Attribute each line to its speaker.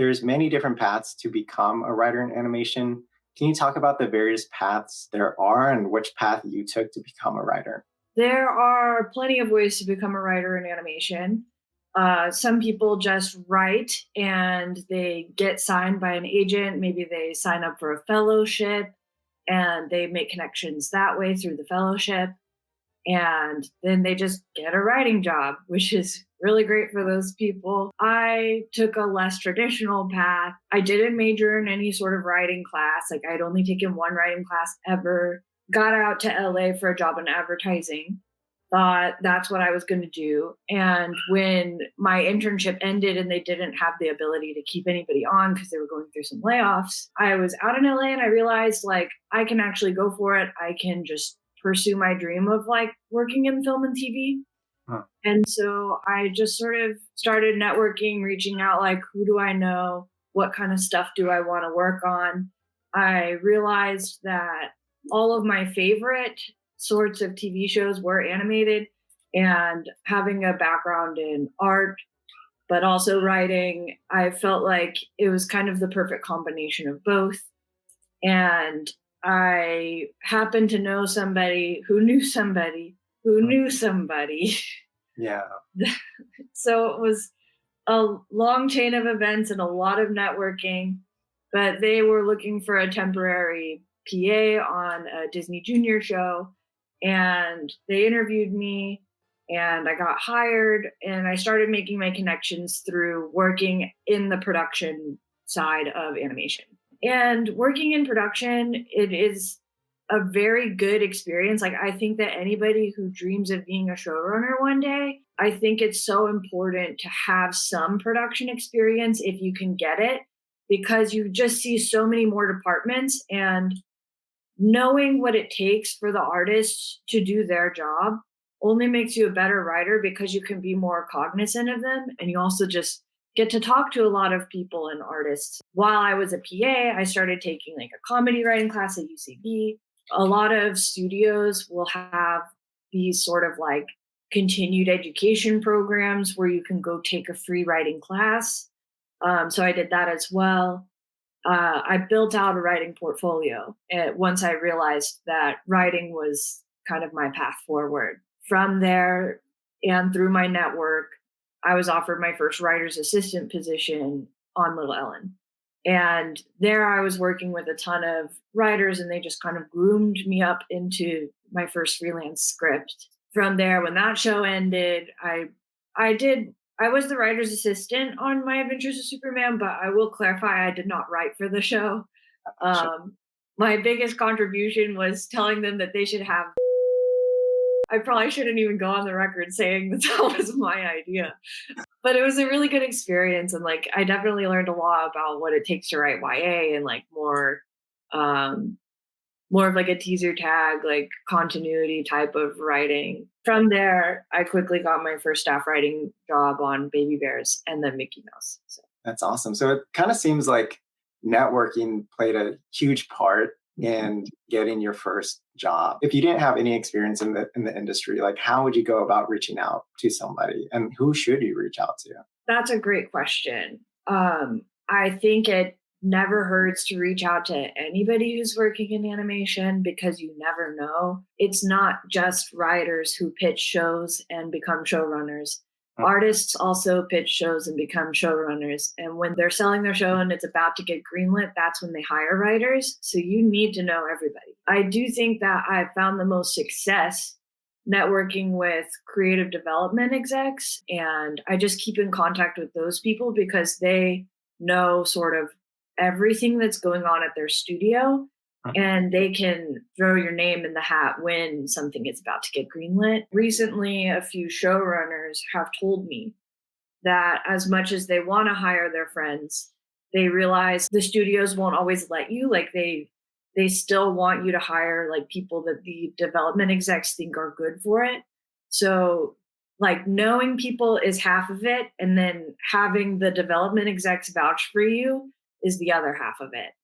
Speaker 1: there's many different paths to become a writer in animation. Can you talk about the various paths there are and which path you took to become a writer?
Speaker 2: There are plenty of ways to become a writer in animation. Some people just write and they get signed by an agent. Maybe they sign up for a fellowship and they make connections that way through the fellowship. And then they just get a writing job, which is really great for those people. I took a less traditional path. I didn't major in any sort of writing class. Like, I'd only taken one writing class ever. Got out to LA for a job in advertising. Thought that's what I was going to do. And when my internship ended and they didn't have the ability to keep anybody on because they were going through some layoffs, I was out in LA and I realized, like, I can actually go for it. I can just pursue my dream of like working in film and TV. Huh. And so I just sort of started networking, reaching out, like, who do I know? What kind of stuff do I want to work on? I realized that all of my favorite sorts of TV shows were animated, and having a background in art, but also writing, I felt like it was kind of the perfect combination of both. And I happened to know somebody who knew somebody who knew somebody.
Speaker 1: Yeah.
Speaker 2: So it was a long chain of events and a lot of networking, but they were looking for a temporary PA on a Disney Junior show, and they interviewed me and I got hired, and I started making my connections through working in the production side of animation. And working in production, it is a very good experience. Like, I think that anybody who dreams of being a showrunner one day, I think it's so important to have some production experience if you can get it, because you just see so many more departments, and knowing what it takes for the artists to do their job only makes you a better writer, because you can be more cognizant of them, and you also just get to talk to a lot of people and artists. While I was a PA, I started taking like a comedy writing class at UCB. A lot of studios will have these sort of like continued education programs where you can go take a free writing class. So I did that as well. I built out a writing portfolio once I realized that writing was kind of my path forward. From there and through my network, I was offered my first writer's assistant position on Little Ellen. And there I was working with a ton of writers, and they just kind of groomed me up into my first freelance script. From there, when that show ended, I was the writer's assistant on My Adventures of Superman, but I will clarify, I did not write for the show. My biggest contribution was telling them that they should have. I probably shouldn't even go on the record saying that was my idea, but it was a really good experience. And like, I definitely learned a lot about what it takes to write YA, and like more of like a teaser tag, like continuity type of writing. From there, I quickly got my first staff writing job on Baby Bears and then Mickey Mouse. So.
Speaker 1: That's awesome. So it kind of seems like networking played a huge part in getting your first job. If you didn't have any experience in the industry, like, how would you go about reaching out to somebody, and who should you reach out to?
Speaker 2: That's a great question. I think it never hurts to reach out to anybody who's working in animation, because you never know. It's not just writers who pitch shows and become showrunners. Artists also pitch shows and become showrunners. And when they're selling their show and it's about to get greenlit, that's when they hire writers. So you need to know everybody. I do think that I found the most success networking with creative development execs. And I just keep in contact with those people because they know sort of everything that's going on at their studio. And they can throw your name in the hat when something is about to get greenlit. Recently, a few showrunners have told me that as much as they want to hire their friends, they realize the studios won't always let you. Like they still want you to hire like people that the development execs think are good for it. So like knowing people is half of it, and then having the development execs vouch for you is the other half of it.